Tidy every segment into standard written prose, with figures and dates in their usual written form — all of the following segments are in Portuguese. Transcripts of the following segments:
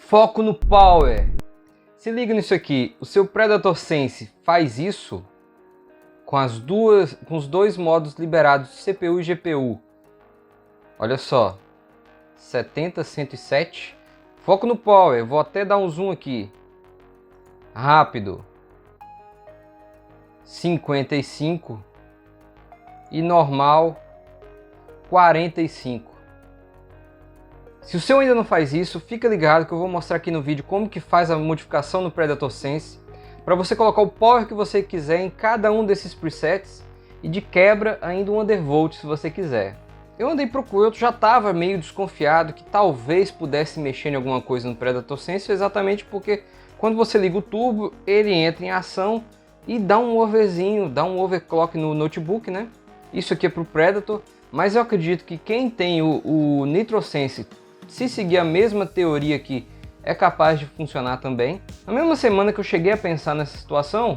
Foco no Power. Se liga nisso aqui, o seu Predator Sense faz isso com os dois modos liberados de CPU e GPU. Olha só, 70, 107. Foco no Power, vou até dar um zoom aqui. Rápido, 55 e normal, 45. Se o seu ainda não faz isso, fica ligado que eu vou mostrar aqui no vídeo como que faz a modificação no Predator Sense para você colocar o power que você quiser em cada um desses presets e de quebra ainda um undervolt se você quiser. Eu andei procurando, eu já estava meio desconfiado que talvez pudesse mexer em alguma coisa no Predator Sense, exatamente porque quando você liga o turbo, ele entra em ação e dá um overzinho, dá um overclock no notebook, né? Isso aqui é para o Predator, mas eu acredito que quem tem o NitroSense, se seguir a mesma teoria aqui, é capaz de funcionar também. Na mesma semana que eu cheguei a pensar nessa situação,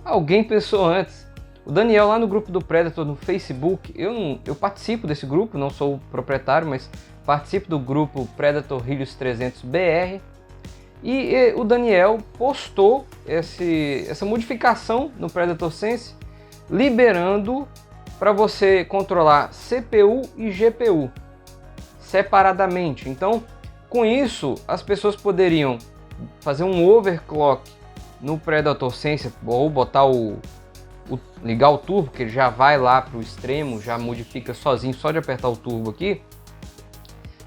alguém pensou antes. O Daniel lá no grupo do Predator no Facebook, eu participo desse grupo, não sou o proprietário, mas participo do grupo Predator Helios 300 BR. E o Daniel postou essa modificação no Predator Sense, liberando para você controlar CPU e GPU separadamente. Então, com isso, as pessoas poderiam fazer um overclock no Predator Sense ou botar ligar o turbo, que ele já vai lá para o extremo, já modifica sozinho, só de apertar o turbo aqui.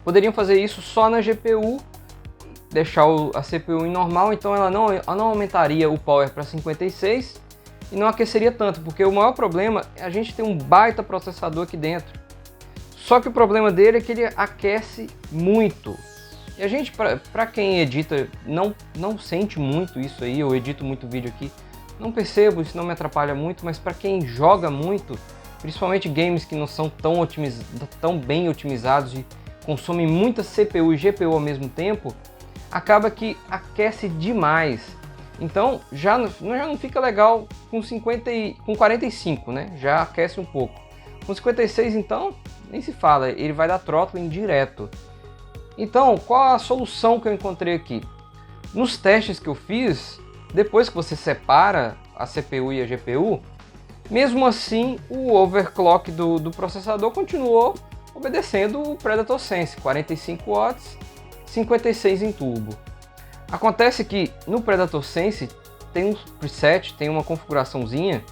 Poderiam fazer isso só na GPU, deixar a CPU em normal, então ela não aumentaria o power para 56 e não aqueceria tanto, porque o maior problema é a gente ter um baita processador aqui dentro. Só que o problema dele é que ele aquece muito. E a gente, para quem edita, não sente muito isso aí. Eu edito muito vídeo aqui, não percebo, isso não me atrapalha muito, mas para quem joga muito, principalmente games que não são tão bem otimizados e consomem muita CPU e GPU ao mesmo tempo, acaba que aquece demais. Então já não fica legal com 45, né? Já aquece um pouco. Com 56 então, nem se fala, ele vai dar throttling direto. Então, qual a solução que eu encontrei aqui? Nos testes que eu fiz, depois que você separa a CPU e a GPU, mesmo assim o overclock do processador continuou obedecendo o Predator Sense, 45 watts, 56 em turbo. Acontece que no Predator Sense tem um preset, tem uma configuraçãozinha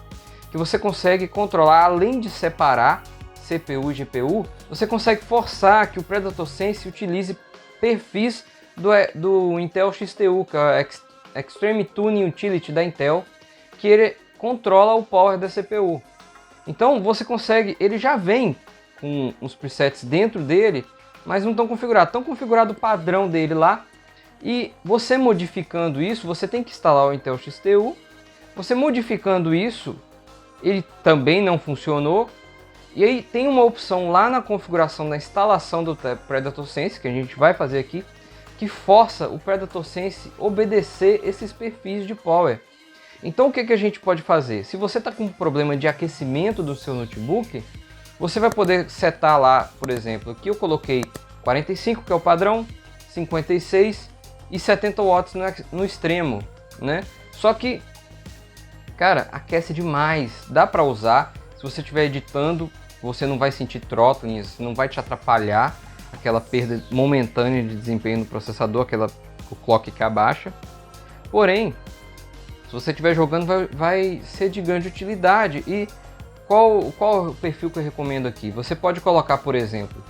que você consegue controlar, além de separar CPU e GPU, você consegue forçar que o Predator Sense utilize perfis do Intel XTU, que é a Extreme Tuning Utility da Intel, que ele controla o power da CPU. Então você consegue, ele já vem com os presets dentro dele, mas não estão configurados. Estão configurado o padrão dele lá, e você modificando isso, você tem que instalar o Intel XTU. Você modificando isso, ele também não funcionou. E aí tem uma opção lá na configuração da instalação do Predator Sense, que a gente vai fazer aqui, que força o Predator Sense obedecer esses perfis de power. Então o que a gente pode fazer? Se você está com problema de aquecimento do seu notebook, você vai poder setar lá, por exemplo, aqui eu coloquei 45, que é o padrão, 56 e 70 watts no extremo, né? Só que, cara, aquece demais, dá para usar. Se você estiver editando, você não vai sentir throttling, não vai te atrapalhar aquela perda momentânea de desempenho no processador, o clock que abaixa. Porém, se você estiver jogando, vai ser de grande utilidade. E qual o perfil que eu recomendo aqui? Você pode colocar, por exemplo,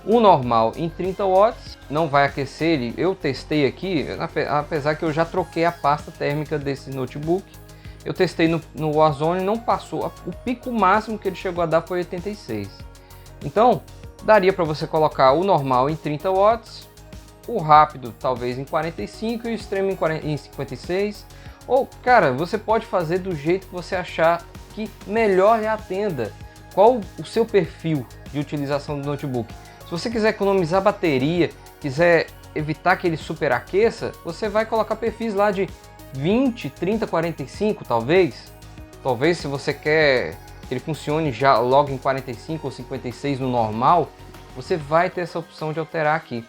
o normal em 30 watts, não vai aquecer ele. Eu testei aqui, apesar que eu já troquei a pasta térmica desse notebook. Eu testei no Warzone, não passou. O pico máximo que ele chegou a dar foi 86. Então, daria para você colocar o normal em 30 watts, o rápido talvez em 45 e o extremo em 56. Ou, cara, você pode fazer do jeito que você achar que melhor lhe atenda. Qual o seu perfil de utilização do notebook? Se você quiser economizar bateria, quiser evitar que ele superaqueça, você vai colocar perfis lá de 20, 30, 45 talvez. Talvez se você quer que ele funcione já logo em 45 ou 56 no normal, você vai ter essa opção de alterar aqui.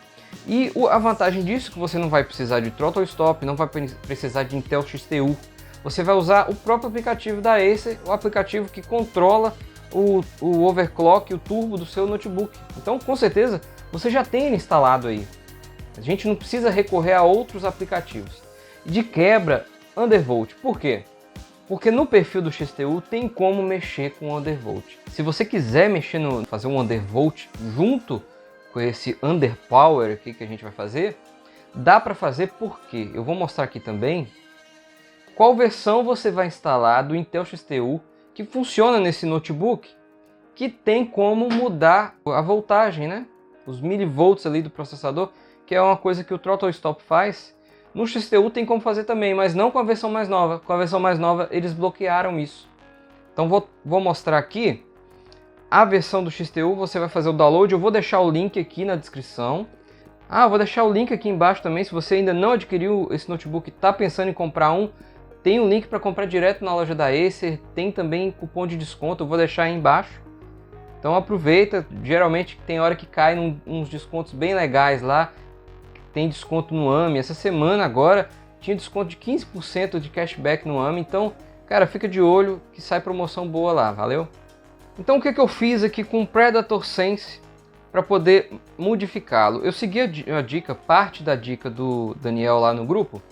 E a vantagem disso é que você não vai precisar de throttle stop, não vai precisar de Intel XTU. Você vai usar o próprio aplicativo da Acer, o aplicativo que controla o overclock e o turbo do seu notebook. Então, com certeza, você já tem ele instalado aí. A gente não precisa recorrer a outros aplicativos. De quebra, undervolt. Por quê? Porque no perfil do XTU tem como mexer com o undervolt. Se você quiser fazer um undervolt junto com esse underpower aqui que a gente vai fazer, dá para fazer. Porque eu vou mostrar aqui também qual versão você vai instalar do Intel XTU que funciona nesse notebook, que tem como mudar a voltagem, né? Os milivolts ali do processador, que é uma coisa que o throttle stop faz. No XTU tem como fazer também, mas não com a versão mais nova. Com a versão mais nova eles bloquearam isso. Então vou mostrar aqui a versão do XTU. Você vai fazer o download, eu vou deixar o link aqui na descrição. Vou deixar o link aqui embaixo também. Se você ainda não adquiriu esse notebook e está pensando em comprar um, tem um link para comprar direto na loja da Acer. Tem também cupom de desconto, eu vou deixar aí embaixo. Então aproveita, geralmente tem hora que cai uns descontos bem legais lá. Tem desconto no AMI, essa semana agora tinha desconto de 15% de cashback no AMI. Então, cara, fica de olho que sai promoção boa lá, valeu? Então o que eu fiz aqui com o Predator Sense para poder modificá-lo? Eu segui a dica, parte da dica do Daniel lá no grupo,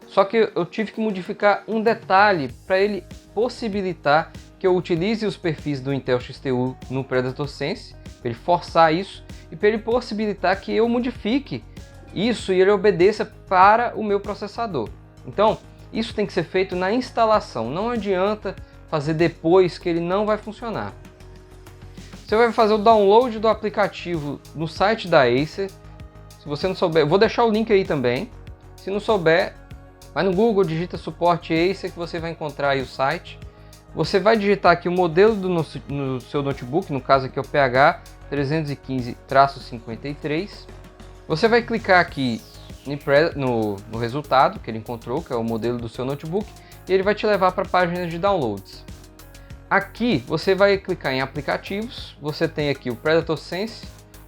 só que eu tive que modificar um detalhe para ele possibilitar que eu utilize os perfis do Intel XTU no Predator Sense, para ele forçar isso e para ele possibilitar que eu modifique isso e ele obedeça para o meu processador. Então, isso tem que ser feito na instalação, não adianta fazer depois que ele não vai funcionar. Você vai fazer o download do aplicativo no site da Acer. Se você não souber, eu vou deixar o link aí também. Se não souber, vai no Google, digita suporte Acer que você vai encontrar aí o site. Você vai digitar aqui o modelo no seu notebook, no caso aqui é o PH315-53. Você vai clicar aqui no resultado que ele encontrou, que é o modelo do seu notebook, e ele vai te levar para a página de downloads. Aqui você vai clicar em aplicativos, você tem aqui o Predator Sense,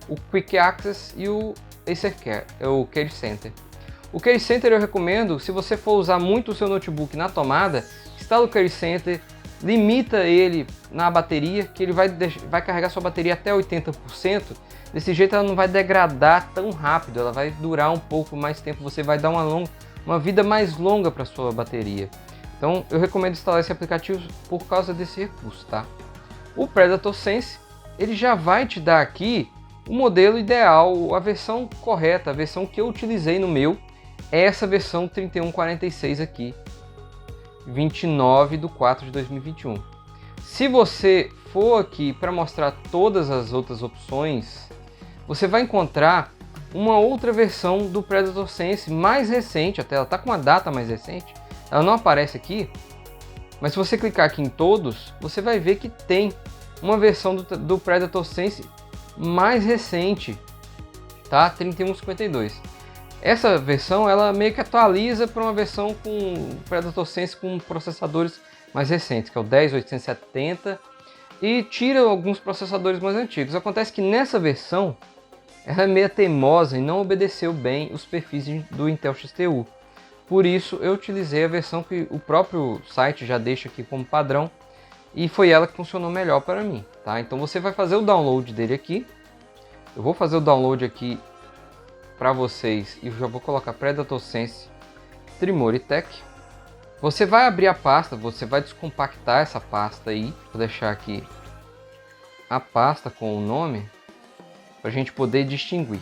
o Quick Access e o Acer Care, o Care Center. O Care Center eu recomendo, se você for usar muito o seu notebook na tomada, instala o Care Center, limita ele na bateria, que ele vai carregar sua bateria até 80%. Desse jeito ela não vai degradar tão rápido, ela vai durar um pouco mais tempo, você vai dar uma vida mais longa para sua bateria. Então eu recomendo instalar esse aplicativo por causa desse recurso, tá? O Predator Sense, ele já vai te dar aqui o modelo ideal, a versão correta, a versão que eu utilizei no meu, é essa versão 3146 aqui, 29/4/2021. Se você for aqui para mostrar todas as outras opções, você vai encontrar uma outra versão do Predator Sense mais recente, até ela está com uma data mais recente, ela não aparece aqui, mas se você clicar aqui em todos, você vai ver que tem uma versão do Predator Sense mais recente, tá? 3152. Essa versão ela meio que atualiza para uma versão com Predator Sense com processadores mais recentes, que é o 10870, e tira alguns processadores mais antigos. Acontece que nessa versão ela é meio teimosa e não obedeceu bem os perfis do Intel XTU. Por isso eu utilizei a versão que o próprio site já deixa aqui como padrão e foi ela que funcionou melhor para mim, tá? Então você vai fazer o download dele aqui. Eu vou fazer o download aqui para vocês e já vou colocar Predator Sense Trimoritech. Você vai abrir a pasta, você vai descompactar essa pasta aí. Vou deixar aqui a pasta com o nome para a gente poder distinguir.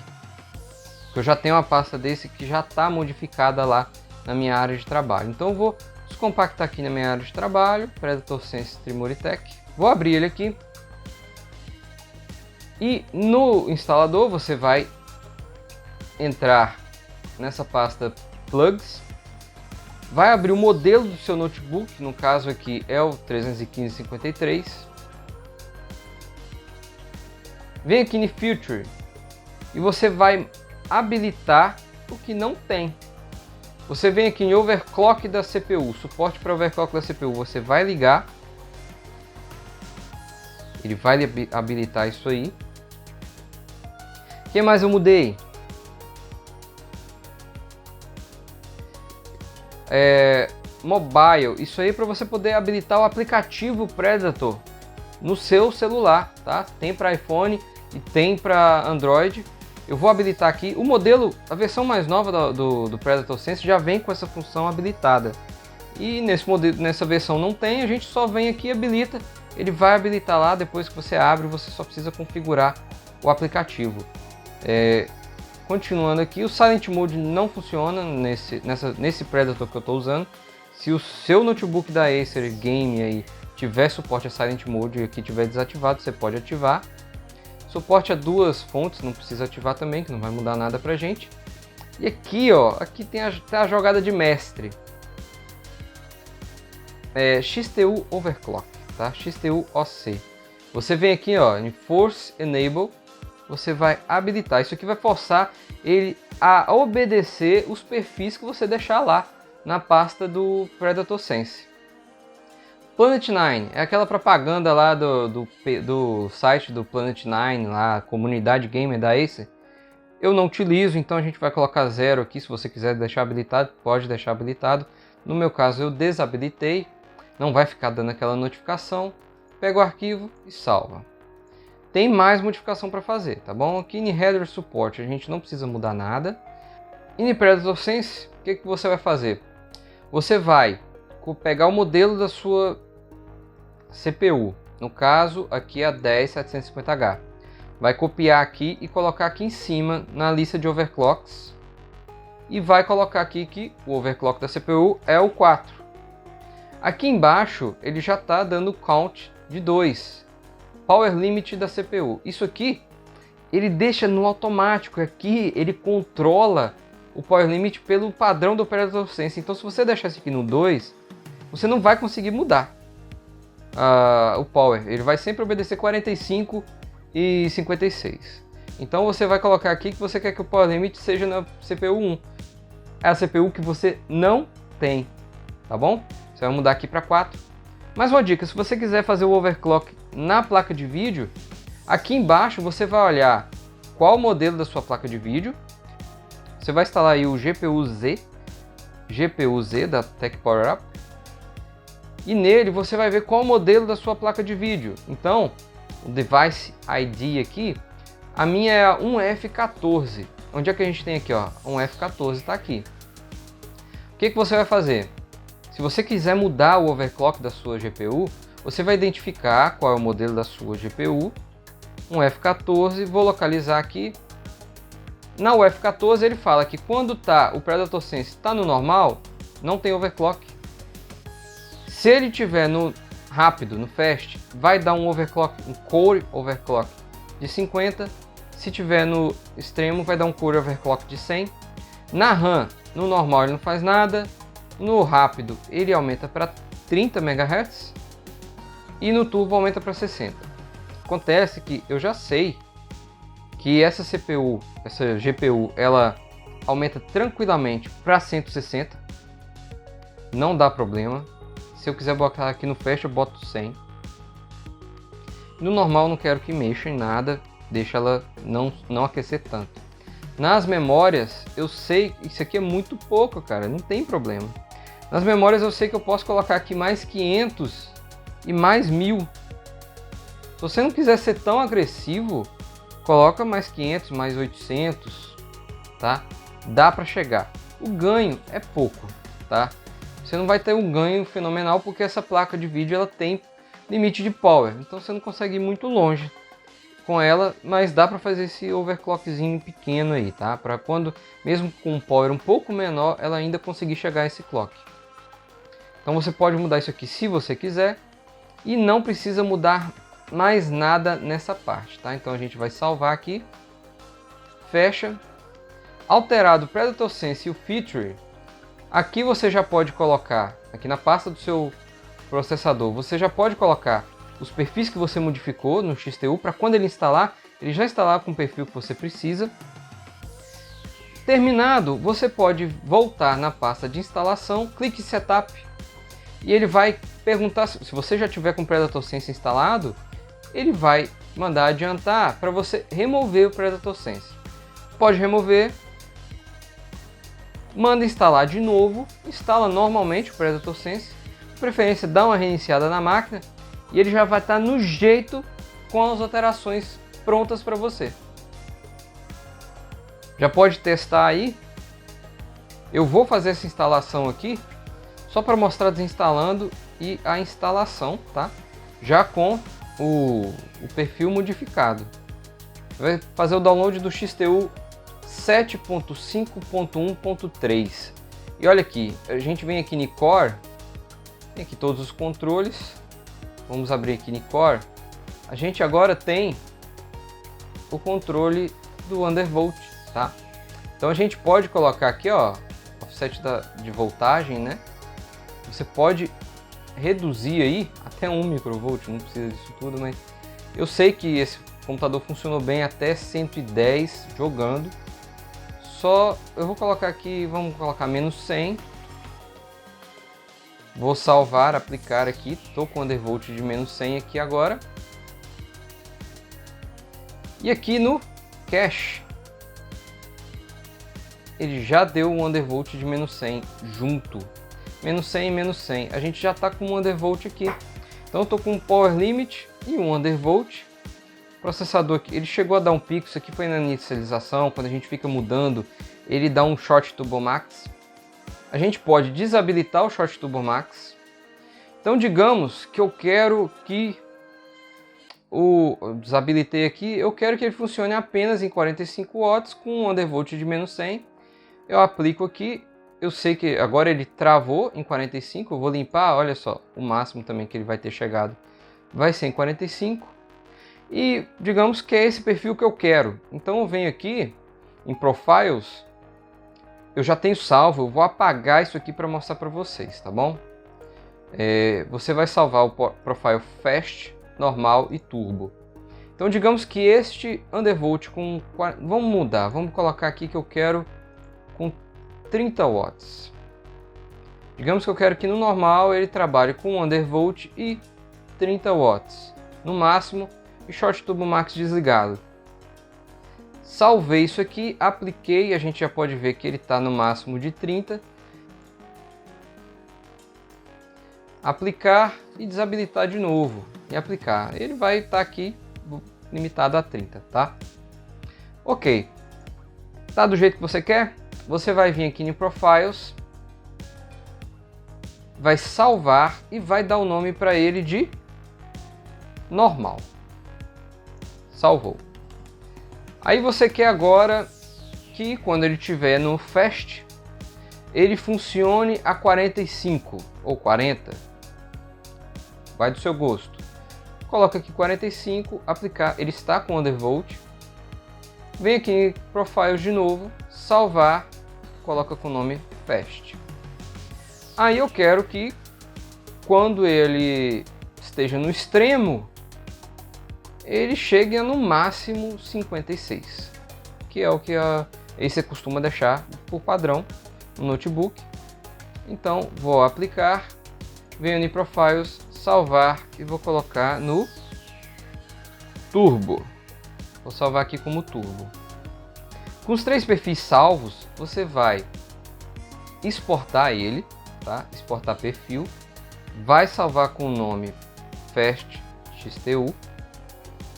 Eu já tenho uma pasta desse que já está modificada lá na minha área de trabalho. Então eu vou descompactar aqui na minha área de trabalho, Predator Sense Trimoritech. Vou abrir ele aqui. E no instalador você vai entrar nessa pasta Plugs. Vai abrir o modelo do seu notebook, no caso aqui é o 315-53. Vem aqui em Feature e você vai habilitar o que não tem. Você vem aqui em Overclock da CPU, suporte para Overclock da CPU, você vai ligar. Ele vai habilitar isso aí. O que mais eu mudei? Mobile, isso aí para você poder habilitar o aplicativo Predator no seu celular, tá? Tem para iPhone e tem para Android. Eu vou habilitar aqui. O modelo, a versão mais nova do Predator Sense já vem com essa função habilitada. E nessa versão não tem, a gente só vem aqui e habilita. Ele vai habilitar lá, depois que você abre, você só precisa configurar o aplicativo. Continuando aqui, o Silent Mode não funciona nesse Predator que eu estou usando. Se o seu notebook da Acer Game aí tiver suporte a Silent Mode e aqui tiver desativado, você pode ativar. Suporte a 2 fontes, não precisa ativar também, que não vai mudar nada pra gente. E aqui, ó, aqui tem a jogada de mestre. XTU Overclock, tá? XTU OC. Você vem aqui, ó, em Force Enable, você vai habilitar. Isso aqui vai forçar ele a obedecer os perfis que você deixar lá na pasta do Predator Sense. Planet 9 é aquela propaganda lá do site do Planet 9, lá, comunidade gamer da Acer. Eu não utilizo, então a gente vai colocar 0 aqui. Se você quiser deixar habilitado, pode deixar habilitado. No meu caso eu desabilitei, não vai ficar dando aquela notificação. Pega o arquivo e salva. Tem mais modificação para fazer, tá bom? Aqui em Header Support a gente não precisa mudar nada. E em Predator Sense, o que você vai fazer? Você vai pegar o modelo da sua CPU, no caso aqui a 10750H. Vai copiar aqui e colocar aqui em cima na lista de overclocks. E vai colocar aqui que o overclock da CPU é o 4. Aqui embaixo ele já está dando count de 2. Power Limit da CPU. Isso aqui ele deixa no automático. Aqui ele controla o Power Limit pelo padrão do Predator Sense. Então se você deixar isso aqui no 2, você não vai conseguir mudar o Power. Ele vai sempre obedecer 45 e 56. Então você vai colocar aqui que você quer que o Power Limit seja na CPU 1. É a CPU que você não tem, tá bom? Você vai mudar aqui para 4. Mais uma dica, se você quiser fazer o overclock na placa de vídeo, aqui embaixo você vai olhar qual o modelo da sua placa de vídeo. Você vai instalar aí o GPU-Z da Tech Power Up. E nele você vai ver qual o modelo da sua placa de vídeo. Então, o Device ID aqui, a minha é a 1F14. Onde é que a gente tem aqui, ó? 1F14 está aqui. O que você vai fazer? Se você quiser mudar o overclock da sua GPU, você vai identificar qual é o modelo da sua GPU, um F14, vou localizar aqui. Na UF14 ele fala que quando o Predator Sense está no normal, não tem overclock. Se ele tiver no rápido, no fast, vai dar um overclock, um core overclock de 50. Se tiver no extremo, vai dar um core overclock de 100. Na RAM, no normal ele não faz nada. No rápido ele aumenta para 30 MHz e no turbo aumenta para 60. Acontece que eu já sei que essa CPU, essa GPU, ela aumenta tranquilamente para 160. Não dá problema. Se eu quiser botar aqui no fast eu boto 100. No normal não quero que mexa em nada, deixa ela não aquecer tanto. Nas memórias eu sei, isso aqui é muito pouco, cara, não tem problema. Nas memórias eu sei que eu posso colocar aqui mais 500 e mais 1000. Se você não quiser ser tão agressivo, coloca mais 500, mais 800, tá? Dá para chegar. O ganho é pouco, tá? Você não vai ter um ganho fenomenal porque essa placa de vídeo ela tem limite de power, então você não consegue ir muito longe com ela, mas dá para fazer esse overclockzinho pequeno aí, tá? Para quando, mesmo com um power um pouco menor, ela ainda conseguir chegar a esse clock. Então você pode mudar isso aqui se você quiser e não precisa mudar mais nada nessa parte, tá? Então a gente vai salvar aqui, fecha, alterado o Predator Sense e o Feature. Aqui você já pode colocar, aqui na pasta do seu processador, você já pode colocar os perfis que você modificou no XTU para quando ele instalar, ele já instalar com o perfil que você precisa. Terminado, você pode voltar na pasta de instalação, clique em Setup e ele vai perguntar, se você já tiver com o Predator Sense instalado, ele vai mandar adiantar para você remover o Predator Sense. Pode remover manda instalar de novo, instala normalmente o Predator Sense, de preferência dá uma reiniciada na máquina e ele já vai estar no jeito com as alterações prontas para você. Já pode testar aí. Eu vou fazer essa instalação aqui só para mostrar desinstalando e a instalação, tá? Já com o perfil modificado. Vai fazer o download do XTU 7.5.1.3. E olha aqui, a gente vem aqui no Core, tem aqui todos os controles. Vamos abrir aqui no Core. A gente agora tem o controle do undervolt, tá? Então a gente pode colocar aqui, ó, offset de voltagem, né? Você pode reduzir aí até 1 microvolt, não precisa disso tudo, mas eu sei que esse computador funcionou bem até 110 jogando. Só eu vou colocar aqui, vamos colocar menos 100. Vou salvar, aplicar aqui, estou com undervolt de menos 100 aqui agora. E aqui no cache, ele já deu um undervolt de menos 100 junto. Menos 100 e menos 100. A gente já está com um undervolt aqui. Então eu estou com um power limit e um undervolt. O processador aqui, ele chegou a dar um pico. Isso aqui foi na inicialização. Quando a gente fica mudando, ele dá um Short Turbo Max. A gente pode desabilitar o Short Turbo Max. Então digamos que eu quero que desabilitei aqui, eu quero que ele funcione apenas em 45 watts com um undervolt de menos 100. Eu aplico aqui, eu sei que agora ele travou em 45, eu vou limpar, olha só, o máximo também que ele vai ter chegado vai ser em 45. E digamos que é esse perfil que eu quero. Então eu venho aqui em Profiles, eu já tenho salvo, eu vou apagar isso aqui para mostrar para vocês, tá bom? Você vai salvar o Profile Fast, Normal e Turbo. Então digamos que este undervolt com... Vamos mudar, vamos colocar aqui que eu quero com 30 watts. Digamos que eu quero que no normal ele trabalhe com undervolt e 30 watts. No máximo e Short Turbo Max desligado. Salvei isso aqui, apliquei, a gente já pode ver que ele está no máximo de 30. Aplicar e desabilitar de novo. E aplicar. Ele vai estar aqui limitado a 30, tá? Ok. Tá do jeito que você quer? Você vai vir aqui em Profiles, vai salvar e vai dar o nome para ele de normal. Salvou. Aí você quer agora que quando ele estiver no Fast, ele funcione a 45 ou 40. Vai do seu gosto. Coloca aqui 45, aplicar, ele está com undervolt. Vem aqui em Profiles de novo, salvar, coloca com o nome Fast. Aí eu quero que quando ele esteja no extremo, ele chegue a no máximo 56, que é o que você costuma deixar por padrão no notebook. Então vou aplicar, venho em Profiles, salvar e vou colocar no Turbo. Vou salvar aqui como Turbo. Com os 3 perfis salvos, você vai exportar ele, tá? Exportar perfil, vai salvar com o nome Fast XTU.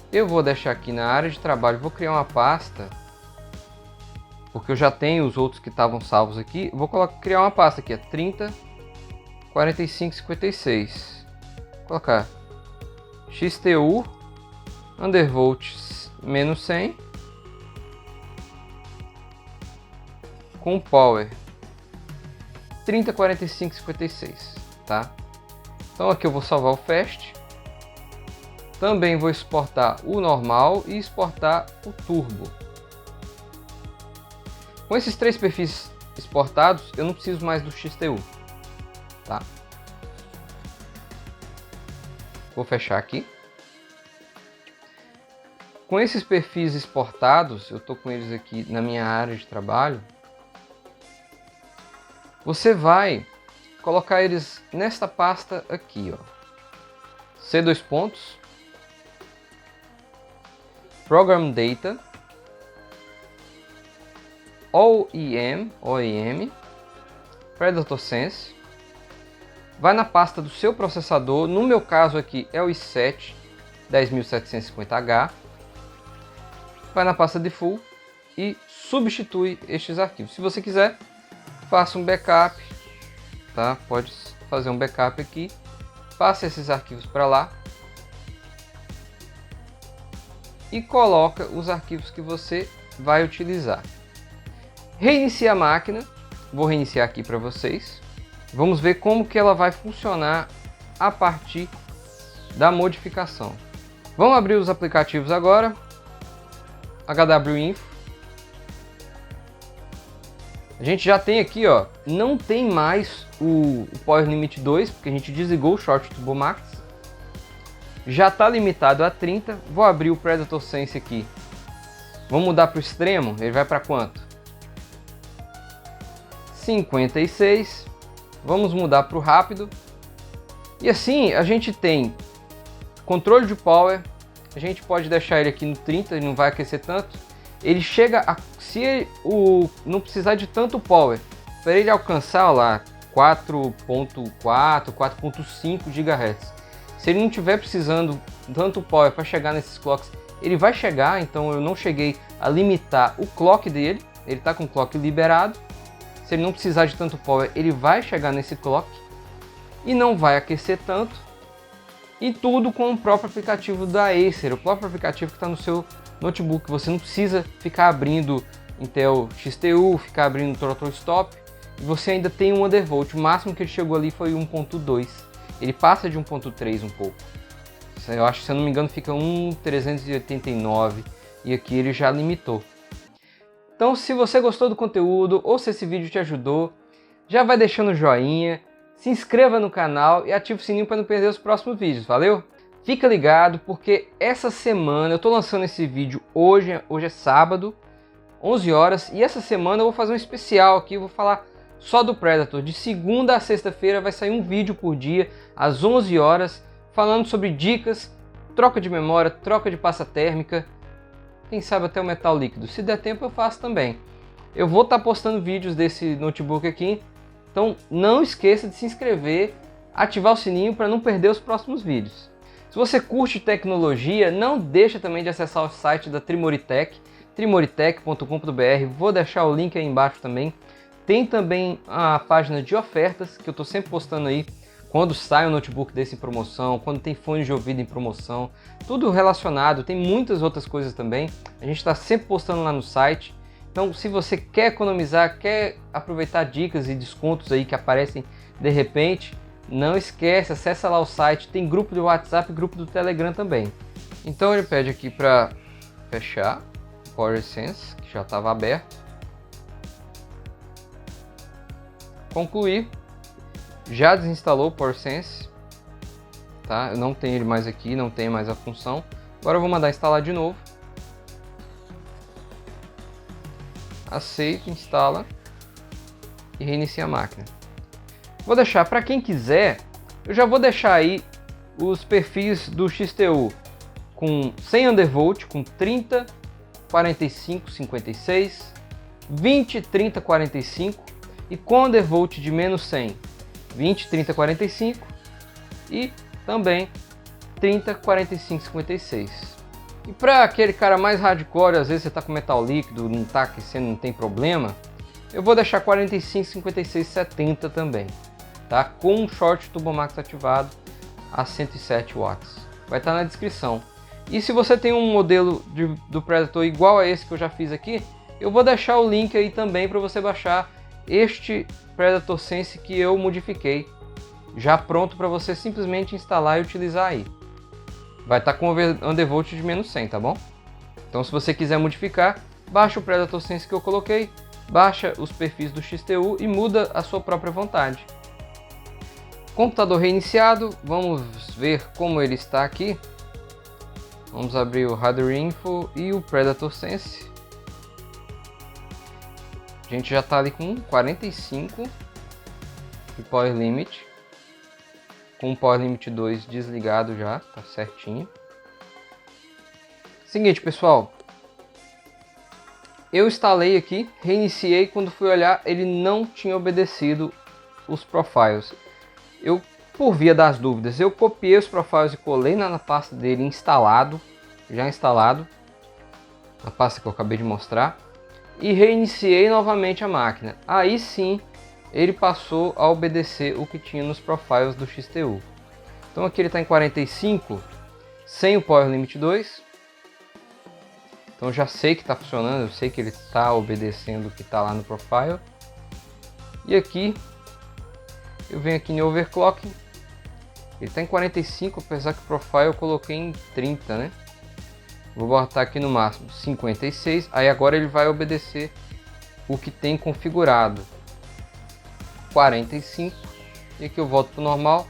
Eu vou deixar aqui na área de trabalho, vou criar uma pasta, porque eu já tenho os outros que estavam salvos aqui. Vou criar uma pasta aqui, 30 45 56. Colocar XTU undervolt menos 100 com power 30 45 56, tá? Então aqui eu vou salvar o Fast. Também vou exportar o normal e exportar o turbo. Com esses 3 perfis exportados, eu não preciso mais do XTU, tá? Vou fechar aqui. Com esses perfis exportados, eu estou com eles aqui na minha área de trabalho. Você vai colocar eles nesta pasta aqui, ó. C2 pontos. Program Data. OEM, Predator Sense. Vai na pasta do seu processador, no meu caso aqui é o i7 10750H. Vai na pasta Default e substitui estes arquivos. Se você quiser, faça um backup, tá? Pode fazer um backup aqui, passe esses arquivos para lá e coloca os arquivos que você vai utilizar. Reinicie a máquina, vou reiniciar aqui para vocês. Vamos ver como que ela vai funcionar a partir da modificação. Vamos abrir os aplicativos agora. HWinfo. A gente já tem aqui, ó, não tem mais o Power Limit 2, porque a gente desligou o Short Turbo Max. Já está limitado a 30. Vou abrir o Predator Sense aqui. Vamos mudar para o extremo. Ele vai para quanto? 56. Vamos mudar para o rápido. E assim a gente tem controle de power. A gente pode deixar ele aqui no 30, ele não vai aquecer tanto. Ele chega a, se não precisar de tanto power, para ele alcançar lá 4.4, 4.5 GHz. Se ele não tiver precisando tanto power para chegar nesses clocks, ele vai chegar. Então eu não cheguei a limitar o clock dele, ele está com o clock liberado. Se ele não precisar de tanto power, ele vai chegar nesse clock e não vai aquecer tanto. E tudo com o próprio aplicativo da Acer, o próprio aplicativo que está no seu notebook. Você não precisa ficar abrindo Intel XTU, ficar abrindo Throttle Stop. E você ainda tem um undervolt. O máximo que ele chegou ali foi 1.2. Ele passa de 1.3 um pouco. Eu acho que, se eu não me engano, fica 1.389. E aqui ele já limitou. Então, se você gostou do conteúdo ou se esse vídeo te ajudou, já vai deixando o joinha, se inscreva no canal e ative o sininho para não perder os próximos vídeos, valeu? Fica ligado, porque essa semana eu estou lançando esse vídeo hoje é sábado, 11 horas, e essa semana eu vou fazer um especial aqui, vou falar só do Predator. De segunda a sexta-feira vai sair um vídeo por dia, às 11 horas, falando sobre dicas, troca de memória, troca de pasta térmica, quem sabe até o metal líquido. Se der tempo eu faço também. Eu vou estar postando vídeos desse notebook aqui, então não esqueça de se inscrever, ativar o sininho para não perder os próximos vídeos. Se você curte tecnologia, não deixa também de acessar o site da Trimoritech, trimoritech.com.br. Vou deixar o link aí embaixo também. Tem também a página de ofertas, que eu estou sempre postando aí quando sai um notebook desse em promoção, quando tem fone de ouvido em promoção, tudo relacionado. Tem muitas outras coisas também, a gente está sempre postando lá no site. Então, se você quer economizar, quer aproveitar dicas e descontos aí que aparecem de repente, não esquece, acessa lá o site, tem grupo do WhatsApp e grupo do Telegram também. Então ele pede aqui para fechar o PowerSense, que já estava aberto. Concluir. Já desinstalou o PowerSense, tá? Eu não tenho ele mais aqui, não tem mais a função. Agora eu vou mandar instalar de novo. Aceito, instala e reinicia a máquina. Vou deixar para quem quiser, eu já vou deixar aí os perfis do XTU com 100 undervolt, com 30, 45, 56, 20, 30, 45 e com undervolt de menos 100, 20, 30, 45 e também 30, 45, 56. E para aquele cara mais hardcore, às vezes você está com metal líquido, não está aquecendo, não tem problema, eu vou deixar 45, 56, 70 também, tá? Com um Short Turbo Max ativado a 107 watts. Vai estar na descrição. E se você tem um modelo do Predator igual a esse que eu já fiz aqui, eu vou deixar o link aí também para você baixar este Predator Sense que eu modifiquei, já pronto para você simplesmente instalar e utilizar aí. Vai estar com undervolt de menos 100, tá bom? Então, se você quiser modificar, baixa o Predator Sense que eu coloquei, baixa os perfis do XTU e muda a sua própria vontade. Computador reiniciado, vamos ver como ele está aqui. Vamos abrir o HWinfo e o Predator Sense. A gente já está ali com 45 de Power Limit. Com o Power Limit 2 desligado já, tá certinho. Seguinte, pessoal. Eu instalei aqui, reiniciei, quando fui olhar ele não tinha obedecido os profiles. Eu, por via das dúvidas, eu copiei os profiles e colei na pasta dele instalado, já instalado, a pasta que eu acabei de mostrar, e reiniciei novamente a máquina. Aí sim ele passou a obedecer o que tinha nos profiles do XTU. Então aqui ele está em 45, sem o Power Limit 2. Então já sei que está funcionando, eu sei que ele está obedecendo o que está lá no profile. E aqui, eu venho aqui em Overclocking, ele está em 45, apesar que o profile eu coloquei em 30, né? Vou botar aqui no máximo 56, aí agora ele vai obedecer o que tem configurado. 45, e aqui eu volto para o normal,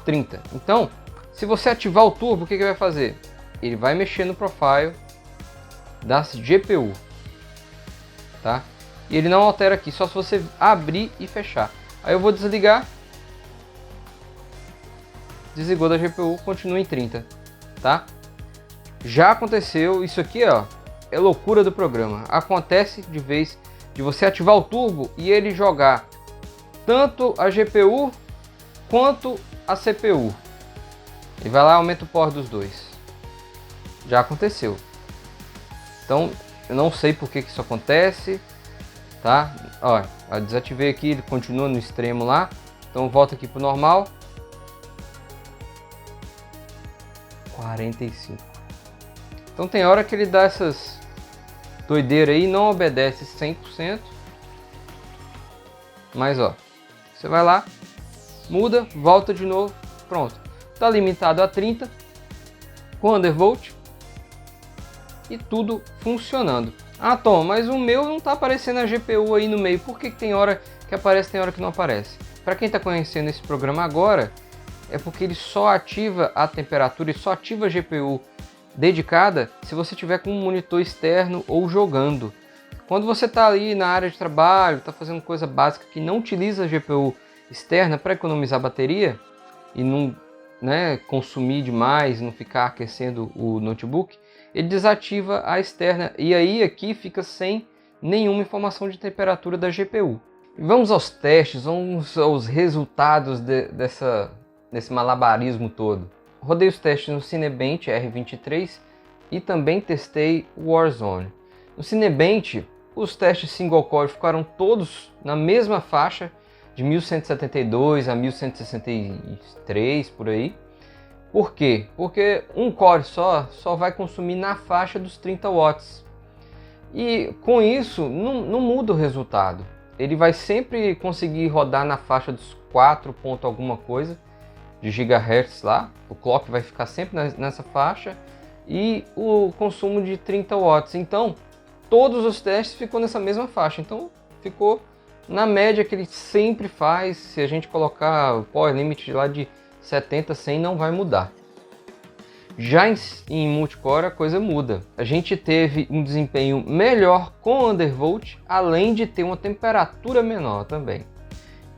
30. Então, se você ativar o turbo, o que ele vai fazer? Ele vai mexer no profile da GPU, tá? E ele não altera aqui, só se você abrir e fechar. Aí eu vou desligar, desligou da GPU, continua em 30, tá? Já aconteceu isso aqui, ó, é loucura do programa. Acontece de vez de você ativar o turbo e ele jogar tanto a GPU quanto a CPU. E vai lá e aumenta o power dos dois. Já aconteceu. Então, eu não sei por que isso acontece, tá? Ó, eu desativei aqui, ele continua no extremo lá. Então, volta aqui pro normal. 45. Então, tem hora que ele dá essas doideiras aí, não obedece 100%. Mas, ó, você vai lá, muda, volta de novo, pronto. Tá limitado a 30 com undervolt. E tudo funcionando. Ah, Tom, mas o meu não tá aparecendo a GPU aí no meio. Por que tem hora que aparece, tem hora que não aparece? Para quem está conhecendo esse programa agora, é porque ele só ativa a temperatura e só ativa a GPU dedicada se você tiver com um monitor externo ou jogando. Quando você está ali na área de trabalho, está fazendo coisa básica que não utiliza a GPU externa para economizar bateria e não, né, consumir demais, não ficar aquecendo o notebook, ele desativa a externa e aí aqui fica sem nenhuma informação de temperatura da GPU. Vamos aos testes, vamos aos resultados desse malabarismo todo. Rodei os testes no Cinebench R23 e também testei o Warzone. No Cinebench, os testes single core ficaram todos na mesma faixa de 1172 a 1163 por aí. Por quê? Porque um core só vai consumir na faixa dos 30 watts. E com isso não muda o resultado. Ele vai sempre conseguir rodar na faixa dos 4 ponto alguma coisa de gigahertz lá. O clock vai ficar sempre nessa faixa e o consumo de 30 watts. Então todos os testes ficou nessa mesma faixa. Então ficou na média que ele sempre faz. Se a gente colocar o power limit lá de 70, 100 não vai mudar. Já em multicore a coisa muda. A gente teve um desempenho melhor com undervolt, além de ter uma temperatura menor também.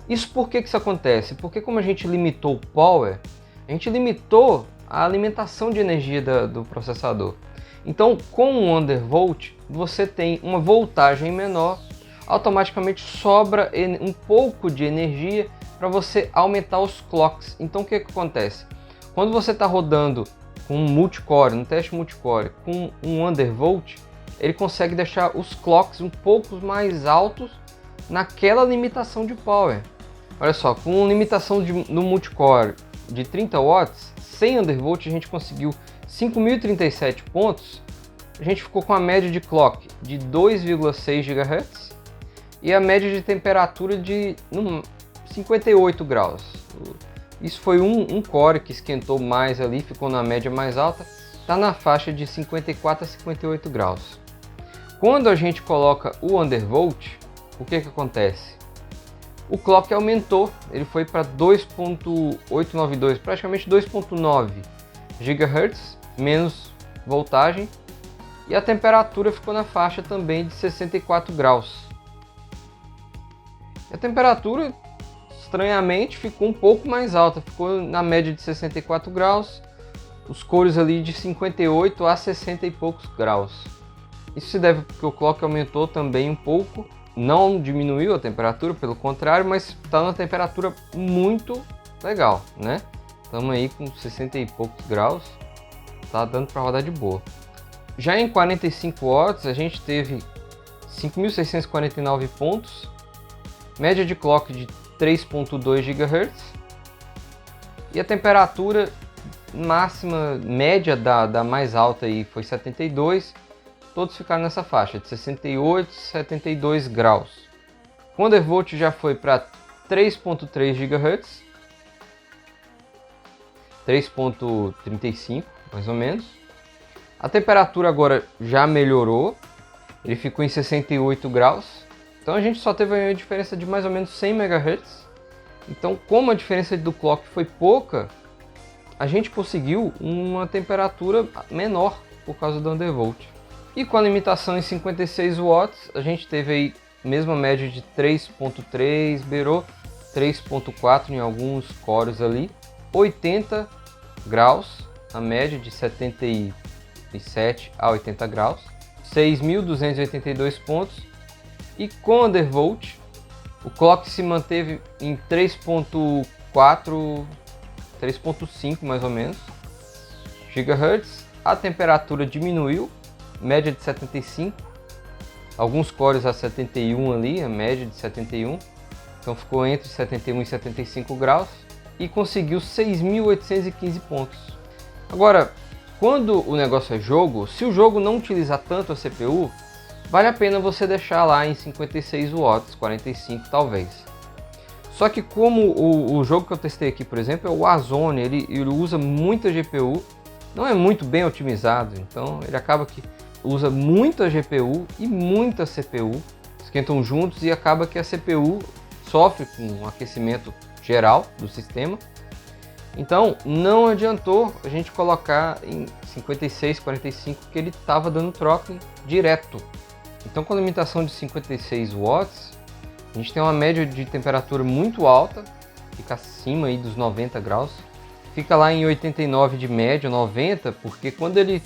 Isso por que isso acontece? Porque como a gente limitou o power, a gente limitou a alimentação de energia do processador. Então com o undervolt você tem uma voltagem menor, automaticamente sobra um pouco de energia para você aumentar os clocks. Então o que acontece? Quando você está rodando com um multicore, um teste multicore com um undervolt, ele consegue deixar os clocks um pouco mais altos naquela limitação de power. Olha só, com limitação no multicore de 30 watts, sem undervolt a gente conseguiu 5.037 pontos, a gente ficou com a média de clock de 2,6 GHz e a média de temperatura de 58 graus. Isso foi um core que esquentou mais ali, ficou na média mais alta, está na faixa de 54 a 58 graus. Quando a gente coloca o undervolt, o que acontece? O clock aumentou, ele foi para 2.892, praticamente 2.9 GHz, menos voltagem, e a temperatura ficou na faixa também de 64 graus. E a temperatura, estranhamente, ficou um pouco mais alta, ficou na média de 64 graus, os cores ali de 58 a 60 e poucos graus. Isso se deve porque o clock aumentou também um pouco, não diminuiu a temperatura, pelo contrário, mas está na temperatura muito legal, né? Estamos aí com 60 e poucos graus, tá dando para rodar de boa. Já em 45 watts a gente teve 5.649 pontos, média de clock de 3.2 GHz e a temperatura máxima média da mais alta aí foi 72, todos ficaram nessa faixa de 68 a 72 graus. O undervolt já foi para 3.3 GHz, 3.35 mais ou menos. A temperatura agora já melhorou, ele ficou em 68 graus, então a gente só teve uma diferença de mais ou menos 100 MHz. Então, como a diferença do clock foi pouca, a gente conseguiu uma temperatura menor por causa do undervolt. E com a limitação em 56 watts, a gente teve aí mesma média de 3.3, beirou 3.4 em alguns cores ali, 80 graus, a média de 77 a 80 graus, 6.282 pontos, e com undervolt, o clock se manteve em 3.4, 3.5 mais ou menos GHz. A temperatura diminuiu, média de 75, alguns cores a 71 ali, a média de 71, então ficou entre 71 e 75 graus e conseguiu 6.815 pontos. Agora, quando o negócio é jogo, se o jogo não utilizar tanto a CPU, vale a pena você deixar lá em 56 watts, 45 talvez. Só que como o jogo que eu testei aqui, por exemplo, é o Warzone, ele usa muita GPU, não é muito bem otimizado, então ele acaba que usa muita GPU e muita CPU, esquentam juntos e acaba que a CPU sofre com o aquecimento geral do sistema. Então não adiantou a gente colocar em 56, 45, que ele estava dando throttling direto. Então com a limitação de 56 watts, a gente tem uma média de temperatura muito alta, fica acima aí dos 90 graus. Fica lá em 89 de média, 90, porque quando ele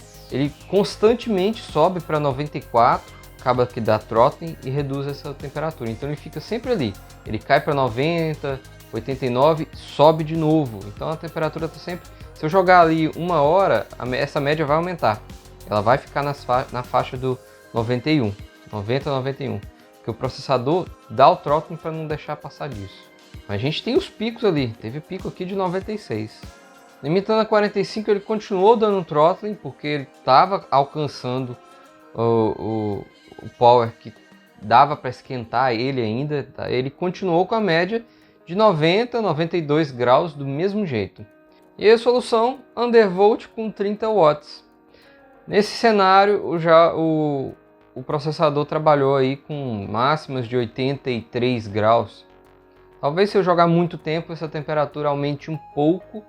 constantemente sobe para 94, acaba que dá throttling e reduz essa temperatura. Então ele fica sempre ali, ele cai para 90, 89, sobe de novo. Então a temperatura está sempre... Se eu jogar ali uma hora, essa média vai aumentar. Ela vai ficar na faixa do 91, 90 a 91. Porque o processador dá o throttling para não deixar passar disso. Mas a gente tem os picos ali. Teve pico aqui de 96. Limitando a 45, ele continuou dando throttling, porque ele estava alcançando o power que dava para esquentar ele ainda. Tá? Ele continuou com a média de 90 a 92 graus do mesmo jeito. E a solução, undervolt com 30 watts. Nesse cenário, o processador trabalhou aí com máximas de 83 graus. Talvez se eu jogar muito tempo essa temperatura aumente um pouco,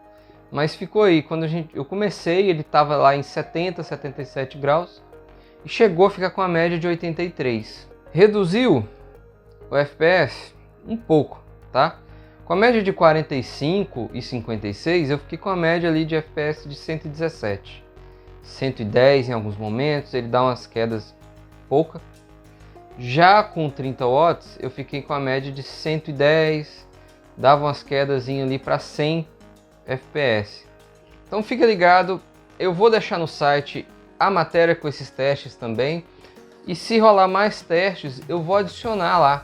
mas ficou aí. Quando eu comecei, ele estava lá em 70, 77 graus e chegou a ficar com a média de 83. Reduziu o FPS um pouco, tá? Com a média de 45 e 56, eu fiquei com a média ali de FPS de 117. 110 em alguns momentos, ele dá umas quedas pouca. Já com 30 watts, eu fiquei com a média de 110, dava umas quedas ali para 100 FPS. Então fica ligado, eu vou deixar no site a matéria com esses testes também. E se rolar mais testes, eu vou adicionar lá.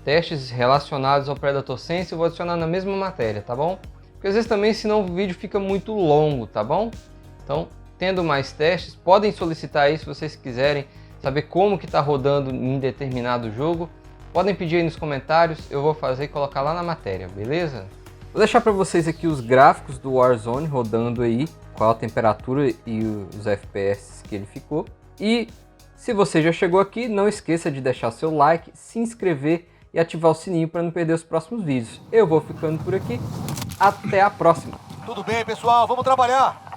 Testes relacionados ao Predator Sense, eu vou adicionar na mesma matéria, tá bom? Porque às vezes também, senão o vídeo fica muito longo, tá bom? Então, tendo mais testes, podem solicitar aí se vocês quiserem saber como que está rodando em determinado jogo. Podem pedir aí nos comentários, eu vou fazer e colocar lá na matéria, beleza? Vou deixar para vocês aqui os gráficos do Warzone rodando aí, qual a temperatura e os FPS que ele ficou. E se você já chegou aqui, não esqueça de deixar seu like, se inscrever e ativar o sininho para não perder os próximos vídeos. Eu vou ficando por aqui, até a próxima! Tudo bem, pessoal, vamos trabalhar!